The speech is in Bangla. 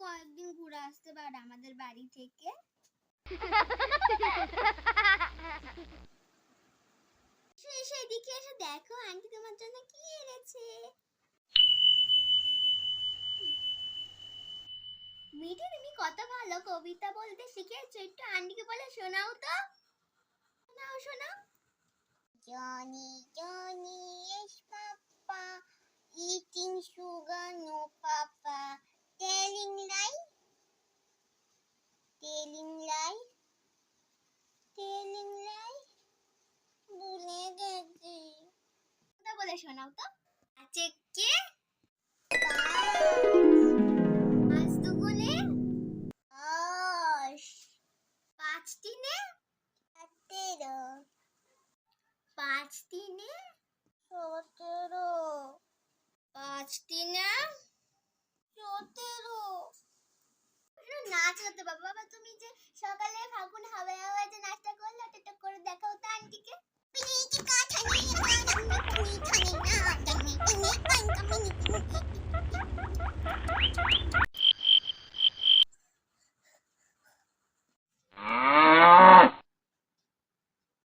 কয়েকদিন ঘুরে আসতে পারো আমাদের বাড়ি থেকে? এসে এদিকে এসে দেখো আন্টি তোমার জন্য কি এনেছে। মিঠি, তুমি কত ভালো কবিতা বলতে শিখেছো, একটু আন্টিকে বলে শোনাও তো। শোনাও শোনাও। Johnny, Johnny, yes, Papa. Eating sugar, no, Papa. Telling lie, telling lie, telling lie. ভুলে গেছি। কথা বলে শোনাও তো। আছে কে? পাঁচ দুগুণে 10, 5 তিনে 17, 5 তিনে 17, 5 তিনে 17। নাচ হতে বাবা, তুমি যে সকালে ফাগুন হাওয়ায় হাওয়ায় যে নাচটা